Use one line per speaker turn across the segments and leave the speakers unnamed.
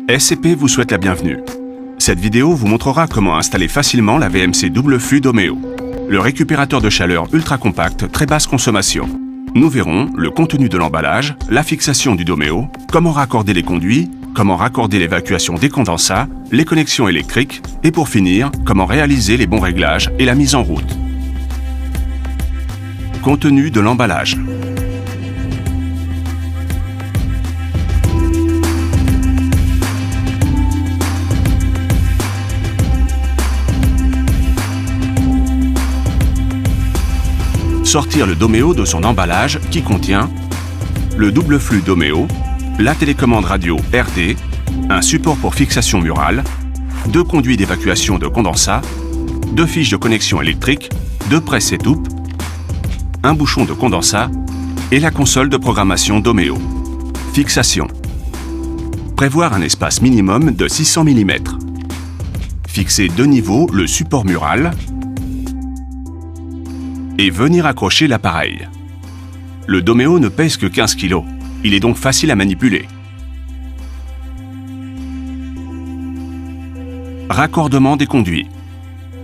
SCP vous souhaite la bienvenue. Cette vidéo vous montrera comment installer facilement la VMC double flux Domeo, le récupérateur de chaleur ultra compact très basse consommation. Nous verrons le contenu de l'emballage, la fixation du Domeo, comment raccorder les conduits, comment raccorder l'évacuation des condensats, les connexions électriques et pour finir, comment réaliser les bons réglages et la mise en route. Contenu de l'emballage. Sortir le Domeo de son emballage qui contient le double flux Domeo, la télécommande radio RD, un support pour fixation murale, 2 conduits d'évacuation de condensat, 2 fiches de connexion électrique, 2 presses étoupes, un bouchon de condensat et la console de programmation Domeo. Fixation. Prévoir un espace minimum de 600 mm. Fixer de niveau le support mural et venir accrocher l'appareil. Le Domeo ne pèse que 15 kg. Il est donc facile à manipuler. Raccordement des conduits.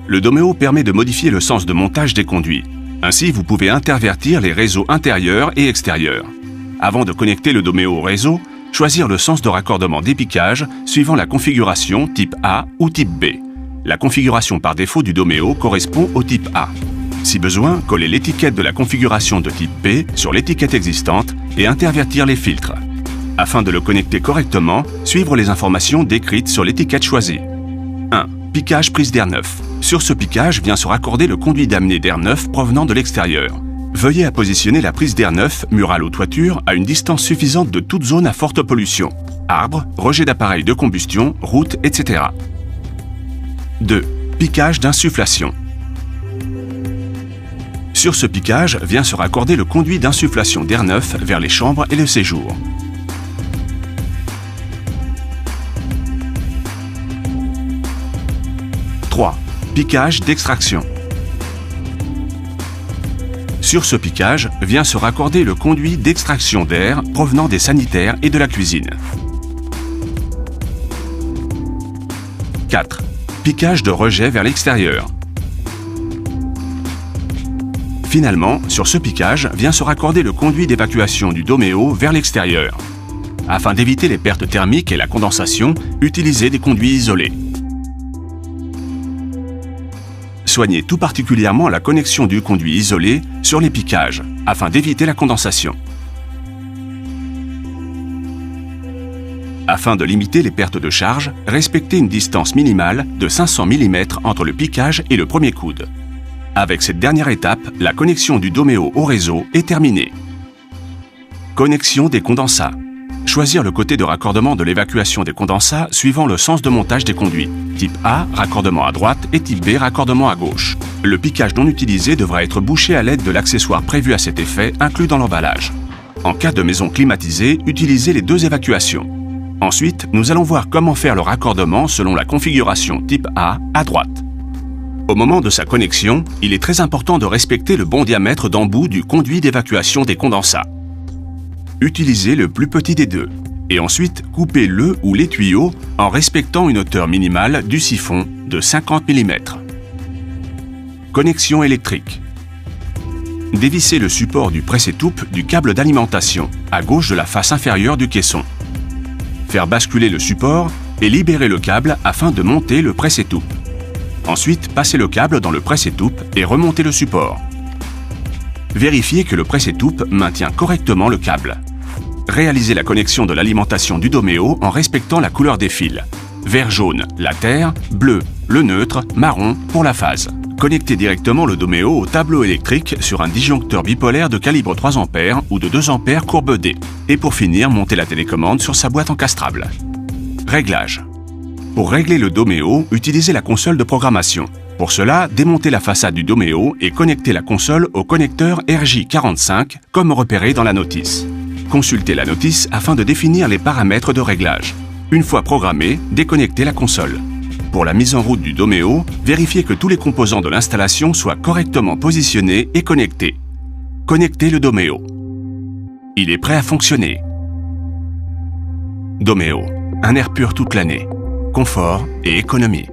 Le Domeo permet de modifier le sens de montage des conduits. Ainsi, vous pouvez intervertir les réseaux intérieurs et extérieurs. Avant de connecter le Domeo au réseau, choisir le sens de raccordement d'épicage suivant la configuration type A ou type B. La configuration par défaut du Domeo correspond au type A. Si besoin, coller l'étiquette de la configuration de type B sur l'étiquette existante et intervertir les filtres. Afin de le connecter correctement, suivre les informations décrites sur l'étiquette choisie. 1. Piquage prise d'air neuf. Sur ce piquage vient se raccorder le conduit d'amener d'air neuf provenant de l'extérieur. Veuillez à positionner la prise d'air neuf, murale ou toiture, à une distance suffisante de toute zone à forte pollution. Arbres, rejets d'appareils de combustion, routes, etc. 2. Piquage d'insufflation. Sur ce piquage vient se raccorder le conduit d'insufflation d'air neuf vers les chambres et le séjour. Piquage d'extraction. Sur ce piquage vient se raccorder le conduit d'extraction d'air provenant des sanitaires et de la cuisine. 4. Piquage de rejet vers l'extérieur. Finalement, sur ce piquage vient se raccorder le conduit d'évacuation du Domeo vers l'extérieur. Afin d'éviter les pertes thermiques et la condensation, utilisez des conduits isolés. Soignez tout particulièrement la connexion du conduit isolé sur les piquages, afin d'éviter la condensation. Afin de limiter les pertes de charge, respectez une distance minimale de 500 mm entre le piquage et le premier coude. Avec cette dernière étape, la connexion du Domeo au réseau est terminée. Connexion des condensats. Choisir le côté de raccordement de l'évacuation des condensats suivant le sens de montage des conduits. Type A, raccordement à droite et type B, raccordement à gauche. Le piquage non utilisé devra être bouché à l'aide de l'accessoire prévu à cet effet inclus dans l'emballage. En cas de maison climatisée, utilisez les 2 évacuations. Ensuite, nous allons voir comment faire le raccordement selon la configuration type A à droite. Au moment de sa connexion, il est très important de respecter le bon diamètre d'embout du conduit d'évacuation des condensats. Utilisez le plus petit des 2 et ensuite coupez le ou les tuyaux en respectant une hauteur minimale du siphon de 50 mm. Connexion électrique. Dévissez le support du presse-étoupe du câble d'alimentation à gauche de la face inférieure du caisson. Faire basculer le support et libérer le câble afin de monter le presse-étoupe. Ensuite, passez le câble dans le presse-étoupe et remontez le support. Vérifiez que le presse-étoupe maintient correctement le câble. Réalisez la connexion de l'alimentation du Domeo en respectant la couleur des fils. Vert jaune, la terre, bleu, le neutre, marron pour la phase. Connectez directement le Domeo au tableau électrique sur un disjoncteur bipolaire de calibre 3 A ou de 2 A courbe D. Et pour finir, montez la télécommande sur sa boîte encastrable. Réglage. Pour régler le Domeo, utilisez la console de programmation. Pour cela, démontez la façade du Domeo et connectez la console au connecteur RJ45 comme repéré dans la notice. Consultez la notice afin de définir les paramètres de réglage. Une fois programmé, déconnectez la console. Pour la mise en route du Domeo, vérifiez que tous les composants de l'installation soient correctement positionnés et connectés. Connectez le Domeo. Il est prêt à fonctionner. Domeo. un air pur toute l'année, confort et économie.